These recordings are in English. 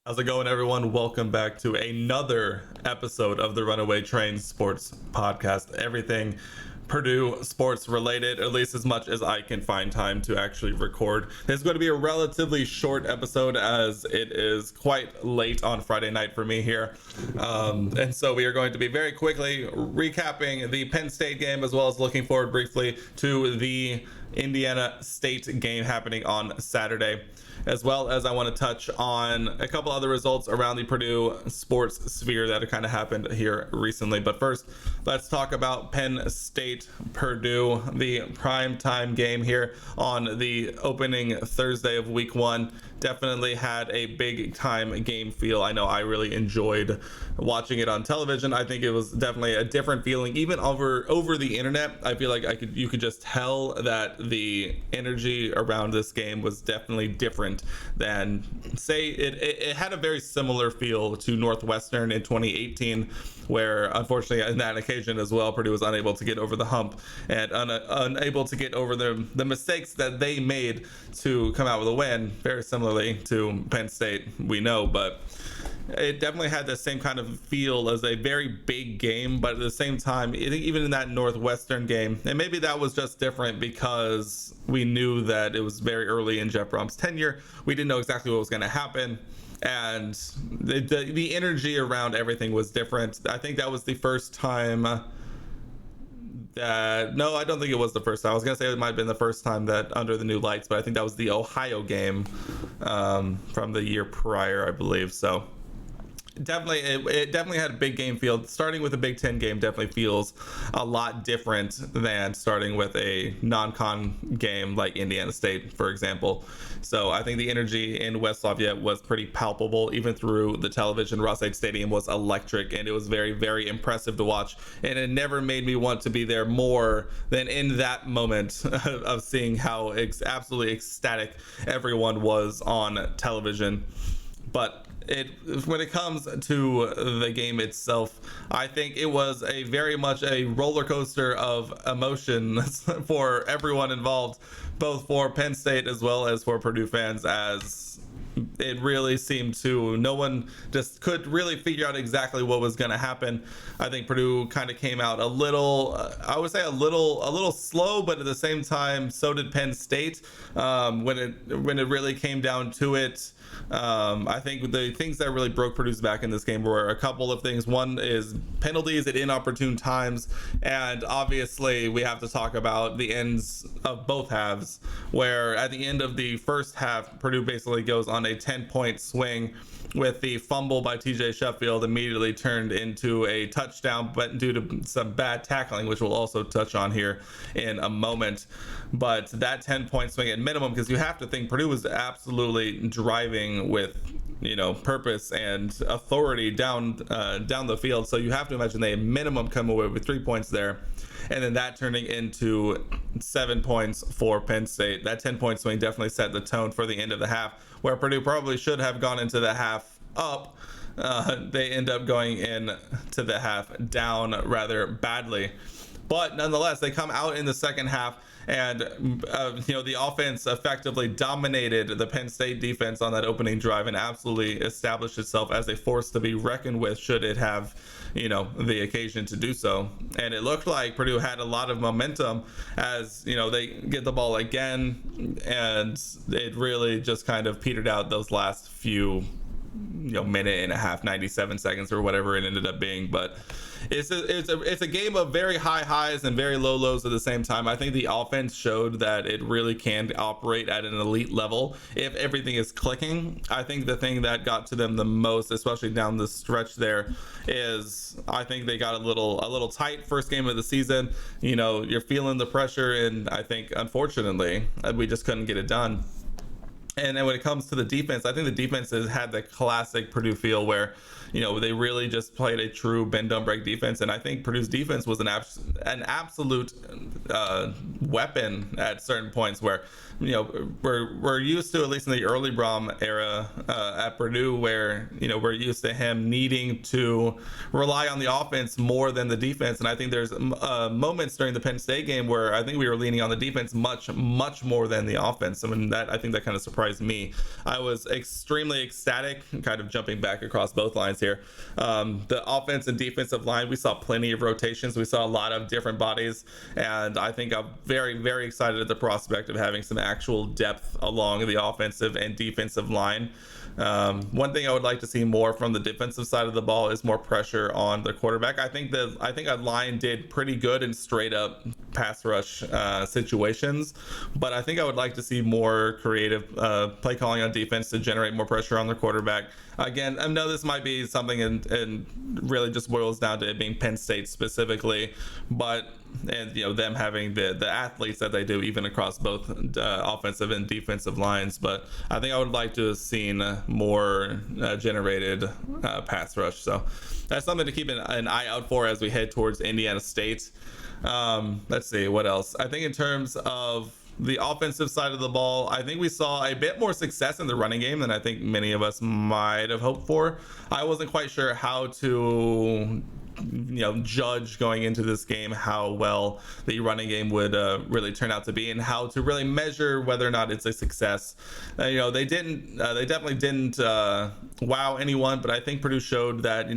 How's it going, everyone? Welcome back to another episode of the Runaway Train Sports Podcast. Everything Purdue sports related, at least as much as I can find time to actually record. This is going to be a relatively short episode as it is quite late on Friday night for me here. And so we are going to be very quickly recapping the Penn State game as well as looking forward briefly to the Indiana State game happening on Saturday, as well as I want to touch on a couple other results around the Purdue sports sphere that have kind of happened here recently. But first, let's talk about Penn State Purdue, the prime time game here on the opening Thursday of week one. Definitely had a big time game feel. I know I really enjoyed watching it on television. I think it was definitely a different feeling, even over the internet. I feel like you could just tell that the energy around this game was definitely different than, say, it had a very similar feel to Northwestern in 2018, where unfortunately on that occasion as well, Purdue was unable to get over the hump and unable to get over the mistakes that they made to come out with a win, very similarly to Penn State, we know. But it definitely had the same kind of feel as a very big game, but at the same time, I think even in that Northwestern game, and maybe that was just different because we knew that it was very early in Jeff Brom's tenure. We didn't know exactly what was going to happen, and the energy around everything was different. I think that was the first time that, no, I don't think it was the first time. I was going to say it might have been the first time that under the new lights, but I think that was the Ohio game from the year prior, I believe. So definitely, it definitely had a big game feel. Starting with a Big Ten game definitely feels a lot different than starting with a non-con game like Indiana State, for example. So I think the energy in West Lafayette was pretty palpable, even through the television. Ross-Ade Stadium was electric, and it was very, very impressive to watch. And it never made me want to be there more than in that moment of seeing how absolutely ecstatic everyone was on television. But when it comes to the game itself, I think it was a very much a roller coaster of emotions for everyone involved, both for Penn State as well as for Purdue fans, as it really seemed to, no one just could really figure out exactly what was going to happen. I think Purdue kind of came out a little, I would say a little slow, but at the same time, so did Penn State when it really came down to it. I think the things that really broke Purdue's back in this game were a couple of things. One is penalties at inopportune times, and obviously we have to talk about the ends of both halves, where at the end of the first half, Purdue basically goes on a 10-point swing with the fumble by TJ Sheffield immediately turned into a touchdown, but due to some bad tackling, which we'll also touch on here in a moment. But that 10-point swing at minimum, because you have to think Purdue was absolutely driving with, purpose and authority down the field. So you have to imagine they minimum come away with 3 points there. And then that turning into 7 points for Penn State. That 10-point swing definitely set the tone for the end of the half, where Purdue probably should have gone into the half up. They end up going in to the half down rather badly. But nonetheless, they come out in the second half, and the offense effectively dominated the Penn State defense on that opening drive and absolutely established itself as a force to be reckoned with should it have the occasion to do so. And it looked like Purdue had a lot of momentum as they get the ball again, and it really just kind of petered out those last few minute and a half, 97 seconds or whatever it ended up being. But it's a game of very high highs and very low lows at the same time. I think the offense showed that it really can operate at an elite level if everything is clicking. I think the thing that got to them the most, especially down the stretch there, is I think they got a little tight first game of the season. You're feeling the pressure, and I think unfortunately we just couldn't get it done. And then when it comes to the defense, I think the defense has had the classic Purdue feel where, they really just played a true bend don't break defense. And I think Purdue's defense was an absolute weapon at certain points where, we're used to, at least in the early Brom era at Purdue, where, we're used to him needing to rely on the offense more than the defense. And I think there's moments during the Penn State game where I think we were leaning on the defense much, much more than the offense. I think that kind of surprised surprised me. I was extremely ecstatic, kind of jumping back across both lines here. The offense and defensive line, we saw plenty of rotations. We saw a lot of different bodies, and I think I'm very, very excited at the prospect of having some actual depth along the offensive and defensive line. One thing I would like to see more from the defensive side of the ball is more pressure on the quarterback. I think our line did pretty good in straight up pass rush situations, but I think I would like to see more creative play calling on defense to generate more pressure on the quarterback. Again, I know this might be something and really just boils down to it being Penn State specifically, but them having the athletes that they do even across both offensive and defensive lines. But I think I would like to have seen more generated pass rush. So that's something to keep an eye out for as we head towards Indiana State. Let's see what else. I think in terms of the offensive side of the ball, I think we saw a bit more success in the running game than I think many of us might have hoped for. I wasn't quite sure how to judge going into this game how well the running game would really turn out to be, and how to really measure whether or not it's a success. They definitely didn't wow anyone, but I think Purdue showed that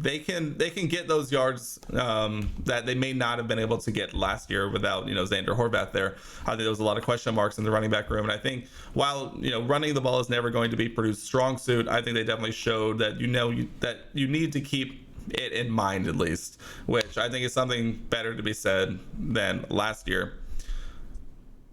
they can get those yards that they may not have been able to get last year without Xander Horvath there. I think there was a lot of question marks in the running back room, and I think while running the ball is never going to be Purdue's strong suit, I think they definitely showed that that you need to keep it in mind, at least, which I think is something better to be said than last year.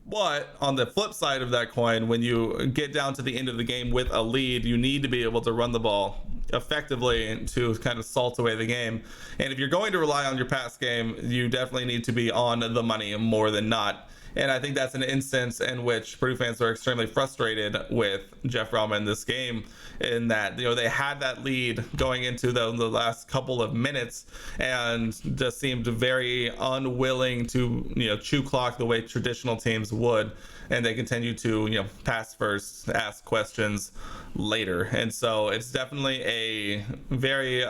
But on the flip side of that coin, when you get down to the end of the game with a lead, you need to be able to run the ball effectively to kind of salt away the game. And if you're going to rely on your pass game, you definitely need to be on the money more than not. And I think that's an instance in which Purdue fans are extremely frustrated with Jeff Rama in this game, in that they had that lead going into the last couple of minutes and just seemed very unwilling to chew clock the way traditional teams would, and they continue to pass first, ask questions later. And so it's definitely a very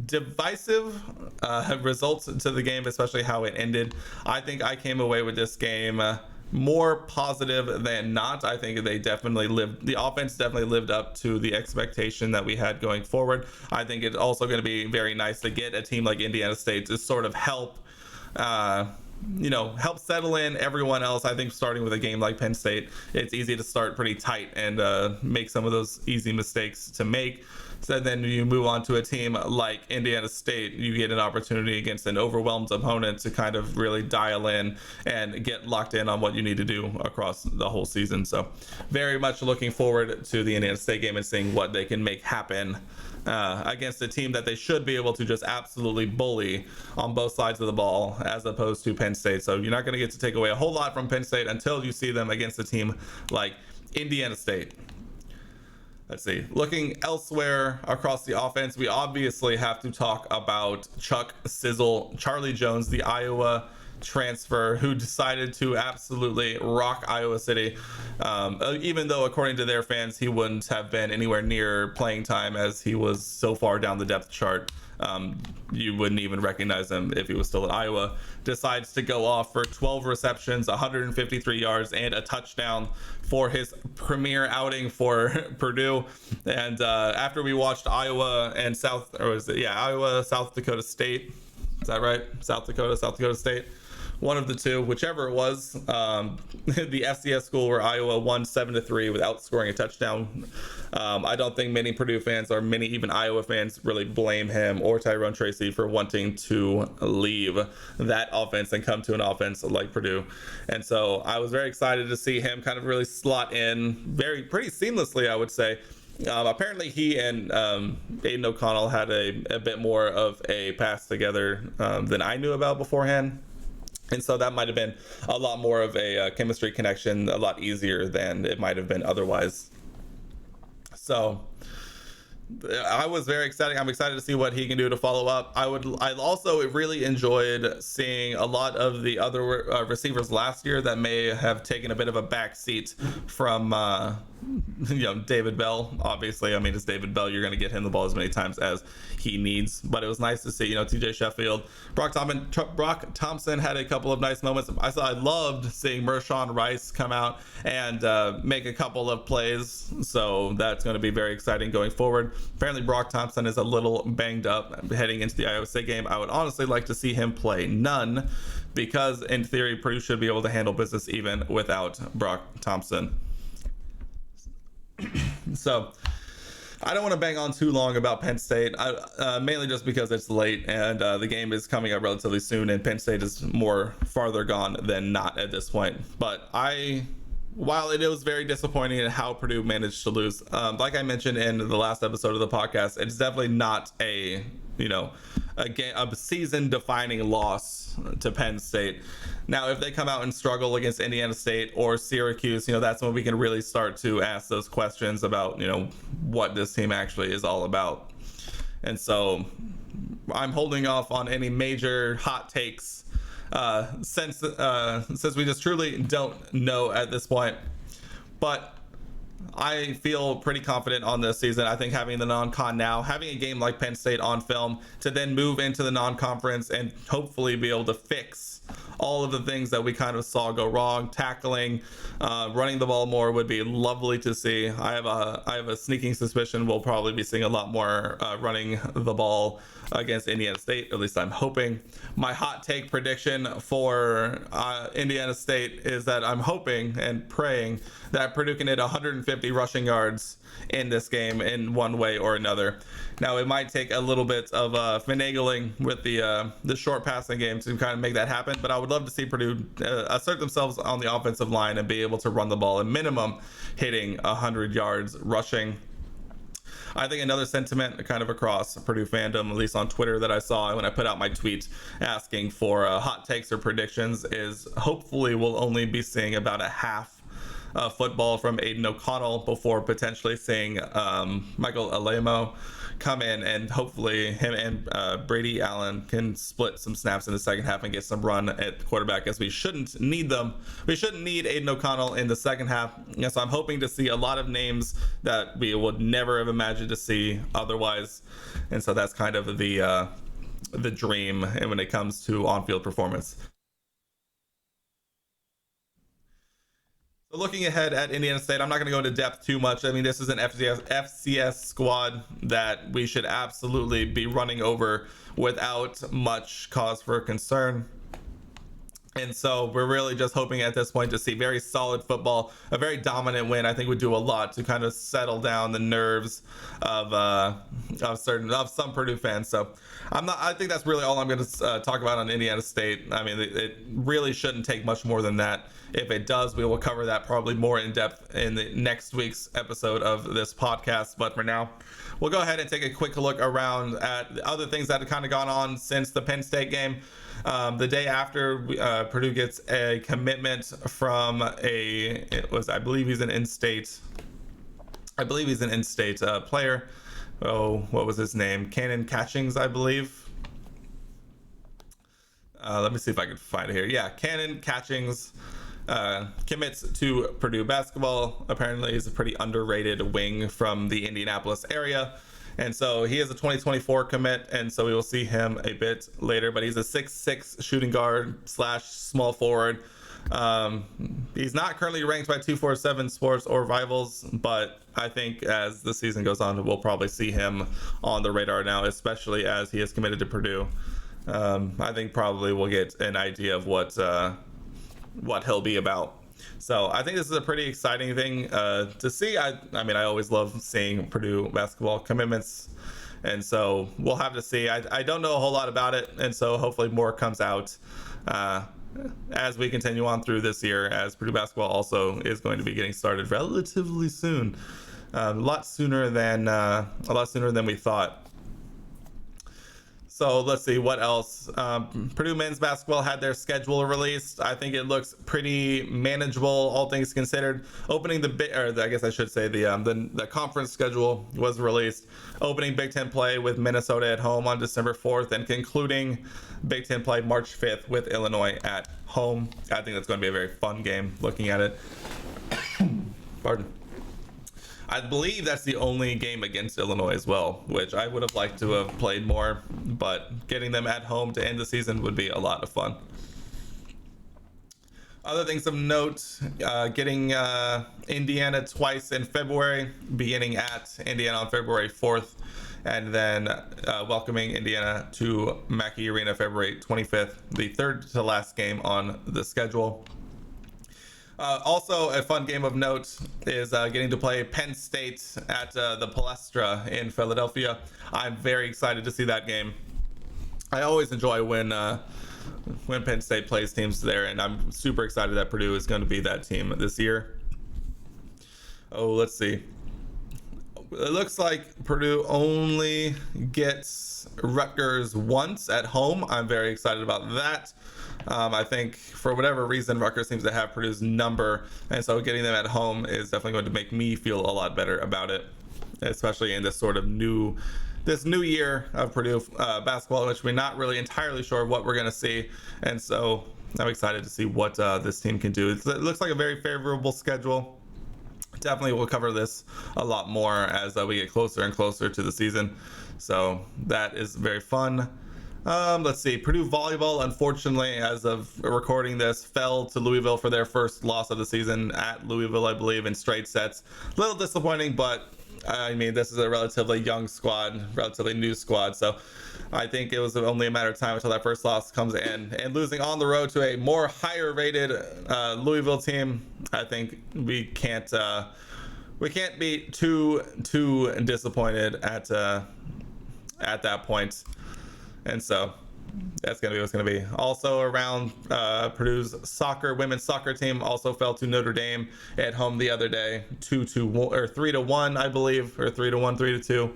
divisive results to the game, especially how it ended. I think I came away with this game more positive than not. I think the offense definitely lived up to the expectation that we had going forward. I think it's also going to be very nice to get a team like Indiana State to sort of help settle in everyone else. I think starting with a game like Penn State, it's easy to start pretty tight and make some of those easy mistakes to make. So then you move on to a team like Indiana State, you get an opportunity against an overwhelmed opponent to kind of really dial in and get locked in on what you need to do across the whole season. So very much looking forward to the Indiana State game and seeing what they can make happen against a team that they should be able to just absolutely bully on both sides of the ball, as opposed to Penn State. So you're not going to get to take away a whole lot from Penn State until you see them against a team like Indiana State. Let's see. Looking elsewhere across the offense, we obviously have to talk about Chuck Sizzle, Charlie Jones, the Iowa transfer, who decided to absolutely rock Iowa City, even though according to their fans he wouldn't have been anywhere near playing time, as he was so far down the depth chart. You wouldn't even recognize him if he was still at Iowa. Decides to go off for 12 receptions, 153 yards, and a touchdown for his premier outing for Purdue. And after we watched Iowa, South Dakota State. Is that right? South Dakota State. One of the two, whichever it was, the FCS school where Iowa won 7-3 without scoring a touchdown. I don't think many Purdue fans or many even Iowa fans really blame him or Tyrone Tracy for wanting to leave that offense and come to an offense like Purdue. And so I was very excited to see him kind of really slot in pretty seamlessly, I would say. Apparently he and Aiden O'Connell had a bit more of a pass together than I knew about beforehand. And so that might have been a lot more of a chemistry connection, a lot easier than it might have been otherwise. So I was very excited. I'm excited to see what he can do to follow up. I also really enjoyed seeing a lot of the other receivers last year that may have taken a bit of a back seat from David Bell. Obviously, I mean, it's David Bell. You're going to get him the ball as many times as he needs. But it was nice to see, TJ Sheffield. Brock Thompson had a couple of nice moments. I loved seeing Mershawn Rice come out and make a couple of plays. So that's going to be very exciting going forward. Apparently, Brock Thompson is a little banged up heading into the Iowa State game. I would honestly like to see him play none, because in theory, Purdue should be able to handle business even without Brock Thompson. So I don't want to bang on too long about Penn State, mainly just because it's late and the game is coming up relatively soon, and Penn State is more farther gone than not at this point. But while it was very disappointing in how Purdue managed to lose, like I mentioned in the last episode of the podcast, it's definitely not a season-defining loss to Penn State. Now, if they come out and struggle against Indiana State or Syracuse, that's when we can really start to ask those questions about, what this team actually is all about. And so I'm holding off on any major hot takes since we just truly don't know at this point. But I feel pretty confident on this season. I think having the non-con now, having a game like Penn State on film to then move into the non-conference and hopefully be able to fix all of the things that we kind of saw go wrong, tackling, running the ball more would be lovely to see. I have a sneaking suspicion we'll probably be seeing a lot more running the ball against Indiana State. At least I'm hoping. My hot take prediction for Indiana State is that I'm hoping and praying that Purdue can hit 150 rushing yards in this game in one way or another. Now, it might take a little bit of finagling with the short passing game to kind of make that happen, but I would love to see Purdue assert themselves on the offensive line and be able to run the ball, at minimum hitting 100 yards rushing. I think another sentiment kind of across Purdue fandom, at least on Twitter, that I saw when I put out my tweet asking for hot takes or predictions, is hopefully we'll only be seeing about a half football from Aiden O'Connell before potentially seeing Michael Alemo come in, and hopefully him and Brady Allen can split some snaps in the second half and get some run at quarterback, as we shouldn't need them. We shouldn't need Aiden O'Connell in the second half. So I'm hoping to see a lot of names that we would never have imagined to see otherwise. And so that's kind of the dream when it comes to on-field performance. So looking ahead at Indiana State, I'm not going to go into depth too much. I mean, this is an FCS squad that we should absolutely be running over without much cause for concern. And so we're really just hoping at this point to see very solid football, a very dominant win. I think would do a lot to kind of settle down the nerves of some Purdue fans. So I think that's really all I'm going to talk about on Indiana State. I mean, it really shouldn't take much more than that. If it does, we will cover that probably more in depth in the next week's episode of this podcast. But for now, we'll go ahead and take a quick look around at other things that have kind of gone on since the Penn State game. The day after, Purdue gets a commitment from I believe he's an in-state player. Oh, what was his name? Cannon Catchings, I believe. Let me see if I can find it here. Yeah, Cannon Catchings commits to Purdue basketball. Apparently, he's a pretty underrated wing from the Indianapolis area. And so he is a 2024 commit, and so we will see him a bit later. But he's a 6'6" shooting guard / small forward. He's not currently ranked by 247 Sports or Rivals, but I think as the season goes on, we'll probably see him on the radar now, especially as he is committed to Purdue. I think probably we'll get an idea of what he'll be about. So I think this is a pretty exciting thing to see. I mean, I always love seeing Purdue basketball commitments, and so we'll have to see. I don't know a whole lot about it, and so hopefully more comes out as we continue on through this year, as Purdue basketball also is going to be getting started relatively soon, a lot sooner than we thought. So let's see what else. Purdue men's basketball had their schedule released. I think it looks pretty manageable, all things considered. The conference schedule was released. Opening Big Ten play with Minnesota at home on December 4th, and concluding Big Ten play March 5th with Illinois at home. I think that's going to be a very fun game. Looking at it, pardon. I believe that's the only game against Illinois as well, which I would have liked to have played more, but getting them at home to end the season would be a lot of fun. Other things of note, getting Indiana twice in February, beginning at Indiana on February 4th, and then welcoming Indiana to Mackey Arena February 25th, the third to last game on the schedule. Also, a fun game of note is getting to play Penn State at the Palestra in Philadelphia. I'm very excited to see that game. I always enjoy when Penn State plays teams there, and I'm super excited that Purdue is going to be that team this year. Oh, let's see. It looks like Purdue only gets Rutgers once at home. I'm very excited about that. I think for whatever reason, Rutgers seems to have Purdue's number, and so getting them at home is definitely going to make me feel a lot better about it, especially in this sort of new year of Purdue basketball, in which we're not really entirely sure what we're going to see, and so I'm excited to see what this team can do. It looks like a very favorable schedule. Definitely we'll cover this a lot more as we get closer and closer to the season, so that is very fun. Let's see. Purdue volleyball, unfortunately, as of recording this, fell to Louisville for their first loss of the season at Louisville, I believe, in straight sets. A little disappointing, but I mean, this is a relatively young squad, relatively new squad, so I think it was only a matter of time until that first loss comes in. And losing on the road to a more higher rated Louisville team, I think we can't be too disappointed at that point. And so that's going to be what's going to be. Also around Purdue's women's soccer team also fell to Notre Dame at home the other day, 2-1 or 3-1, I believe, or 3-1, 3-2.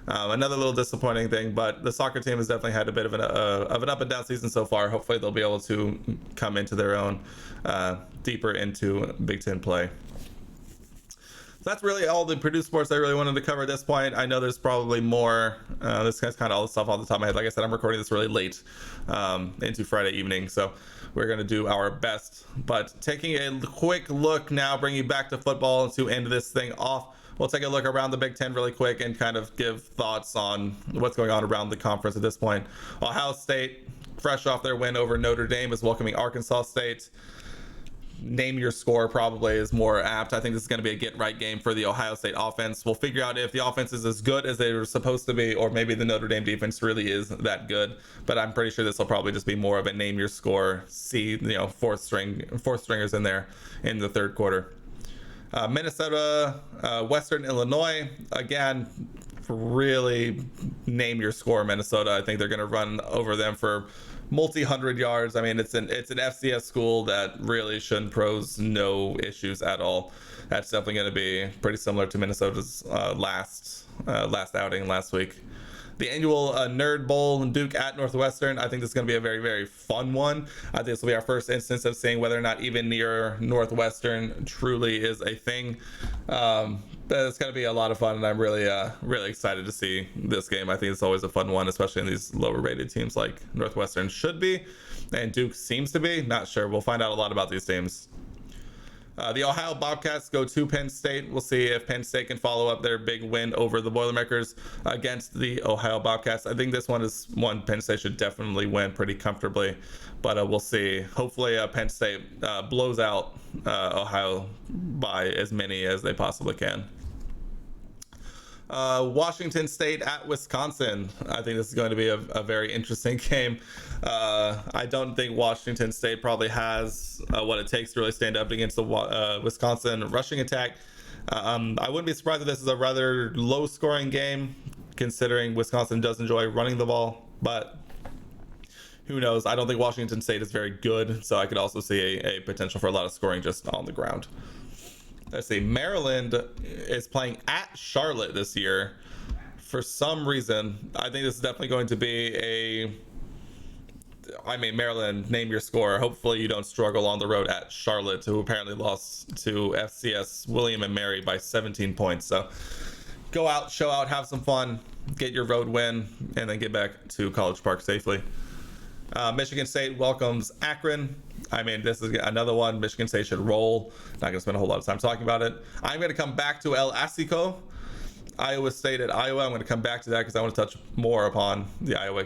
Another little disappointing thing, but the soccer team has definitely had a bit of an up and down season so far. Hopefully they'll be able to come into their own deeper into Big Ten play. So that's really all the Purdue sports I really wanted to cover at this point. I know there's probably more. This guy's kind of all the stuff off the top of my head. Like I said, I'm recording this really late into Friday evening, so we're going to do our best. But taking a quick look now, bringing you back to football to end this thing off. We'll take a look around the Big Ten really quick and kind of give thoughts on what's going on around the conference at this point. Ohio State, fresh off their win over Notre Dame, is welcoming Arkansas State. Name your score probably is more apt. I think this is going to be a get-right game for the Ohio State offense. We'll figure out if the offense is as good as they were supposed to be, or maybe the Notre Dame defense really is that good. But I'm pretty sure this will probably just be more of a name your score. See, fourth stringers in there in the third quarter. Minnesota, Western Illinois, again, really name your score, Minnesota. I think they're going to run over them for multi-hundred yards. I mean, it's an FCS school that really shouldn't pose no issues at all. That's definitely going to be pretty similar to Minnesota's last outing last week. The annual Nerd Bowl in Duke at Northwestern. I think this is going to be a very, very fun one. I think this will be our first instance of seeing whether or not even near Northwestern truly is a thing. But it's going to be a lot of fun, and I'm really excited to see this game. I think it's always a fun one, especially in these lower rated teams like Northwestern should be, and Duke seems to be. Not sure. We'll find out a lot about these teams. The Ohio Bobcats go to Penn State. We'll see if Penn State can follow up their big win over the Boilermakers against the Ohio Bobcats. I think this one is one Penn State should definitely win pretty comfortably, but we'll see. Hopefully Penn State blows out Ohio by as many as they possibly can. Washington State at Wisconsin. I think this is going to be a very interesting game. I don't think Washington State probably has what it takes to really stand up against the Wisconsin rushing attack. I wouldn't be surprised if this is a rather low-scoring game, considering Wisconsin does enjoy running the ball, but who knows? I don't think Washington State is very good, so I could also see a potential for a lot of scoring just on the ground. Let's see. Maryland is playing at Charlotte this year. For some reason, I think this is definitely going to be Maryland, name your score. Hopefully you don't struggle on the road at Charlotte, who apparently lost to FCS William and Mary by 17 points. So go out, show out, have some fun, get your road win, and then get back to College Park safely. Michigan State welcomes Akron. I mean, this is another one. Michigan State should roll. Not going to spend a whole lot of time talking about it. I'm going to come back to El Asico, Iowa State at Iowa. I'm going to come back to that because I want to touch more upon the Iowa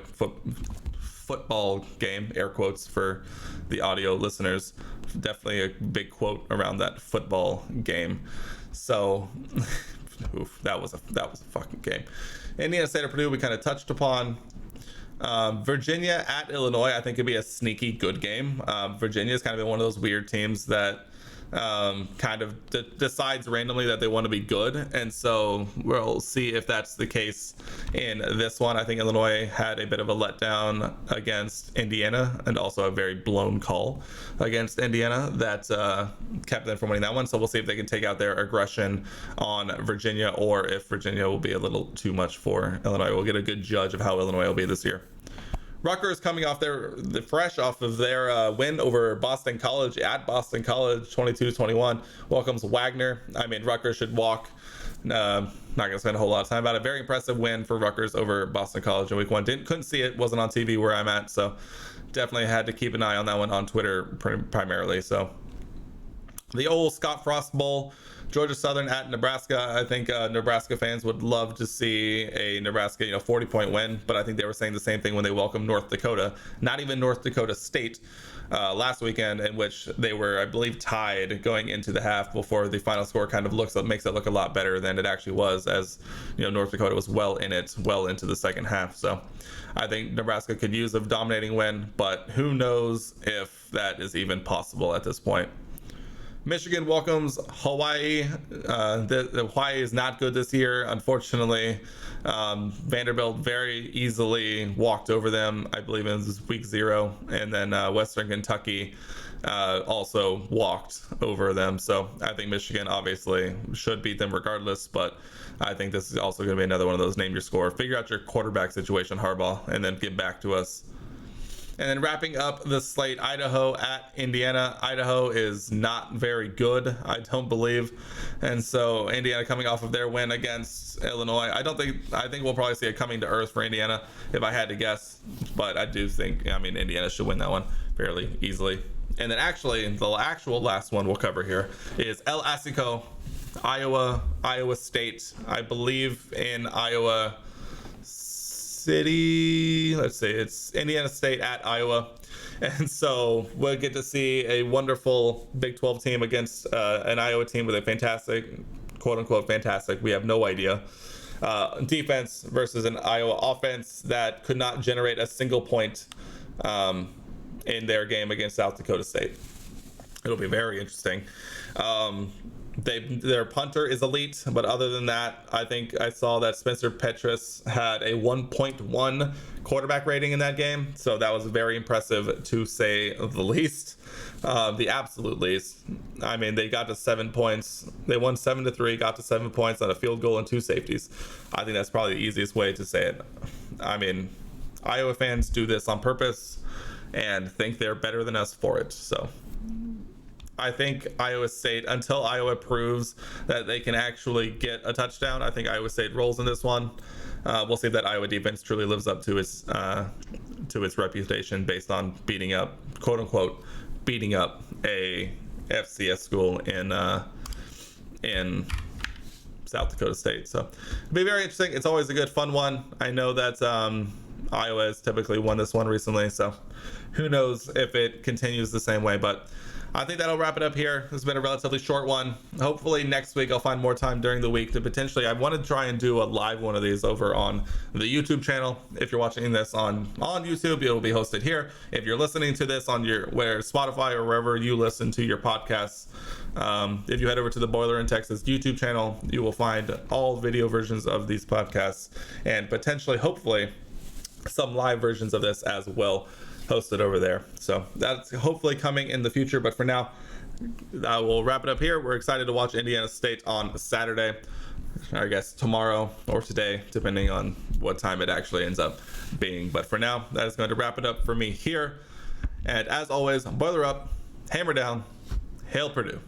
football game, air quotes for the audio listeners. Definitely a big quote around that football game. So, oof, that was a fucking game. Indiana State or Purdue, we kind of touched upon. Virginia at Illinois, I think could be a sneaky good game. Virginia is kind of one of those weird teams that kind of decides randomly that they want to be good, and so we'll see if that's the case in this one. I think Illinois had a bit of a letdown against Indiana, and also a very blown call against Indiana that kept them from winning that one. So we'll see if they can take out their aggression on Virginia, or if Virginia will be a little too much for Illinois. We'll get a good judge of how Illinois will be this year. Rutgers coming off fresh off of their win over Boston College at Boston College, 22-21, welcomes Wagner. I mean, Rutgers should walk. Not going to spend a whole lot of time about it. Very impressive win for Rutgers over Boston College in week 1. Couldn't see it, wasn't on TV where I'm at, so definitely had to keep an eye on that one on Twitter primarily. So the old Scott Frost Bowl, Georgia Southern at Nebraska. I think Nebraska fans would love to see a Nebraska 40-point win, but I think they were saying the same thing when they welcomed North Dakota, not even North Dakota State, last weekend, in which they were, I believe, tied going into the half before the final score kind of makes it look a lot better than it actually was, as North Dakota was well into the second half. So I think Nebraska could use a dominating win, but who knows if that is even possible at this point. Michigan welcomes Hawaii. The Hawaii is not good this year, unfortunately. Vanderbilt very easily walked over them, I believe it was week 0. And then Western Kentucky also walked over them. So I think Michigan obviously should beat them regardless, but I think this is also going to be another one of those name your score. Figure out your quarterback situation, Harbaugh, and then get back to us. And then wrapping up the slate, Idaho at Indiana. Idaho is not very good, I don't believe. And so Indiana coming off of their win against Illinois. I think we'll probably see it coming to earth for Indiana if I had to guess. But I do think, Indiana should win that one fairly easily. And then actually, the actual last one we'll cover here is El Asico, Iowa State. I believe in Iowa City. Let's see, it's Indiana State at Iowa, and so we'll get to see a wonderful Big 12 team against an Iowa team with a fantastic, quote unquote fantastic, we have no idea, defense versus an Iowa offense that could not generate a single point in their game against South Dakota State. It'll be very interesting. Their punter is elite, but other than that, I think I saw that Spencer Petras had a 1.1 quarterback rating in that game, so that was very impressive to say the least. The absolute least. They got to 7 points. They won 7-3, got to 7 points on a field goal and 2 safeties. I think that's probably the easiest way to say it. Iowa fans do this on purpose and think they're better than us for it, so I think Iowa State, until Iowa proves that they can actually get a touchdown, I think Iowa State rolls in this one. We'll see if that Iowa defense truly lives up to its reputation based on beating up, quote unquote, beating up a FCS school in South Dakota State. So it'll be very interesting. It's always a good, fun one. I know that Iowa has typically won this one recently, so who knows if it continues the same way, but I think that'll wrap it up here. This has been a relatively short one. Hopefully next week I'll find more time during the week to potentially, I want to try and do a live one of these over on the YouTube channel. If you're watching this on YouTube, it will be hosted here. If you're listening to this on Spotify or wherever you listen to your podcasts, if you head over to the Boiler in Texas YouTube channel, you will find all video versions of these podcasts and potentially, hopefully, some live versions of this as well, hosted over there. So that's hopefully coming in the future, but for now I will wrap it up here. We're excited to watch Indiana State on Saturday, I guess tomorrow or today, depending on what time it actually ends up being. But for now, that is going to wrap it up for me here, and as always, boiler up, hammer down, hail Purdue.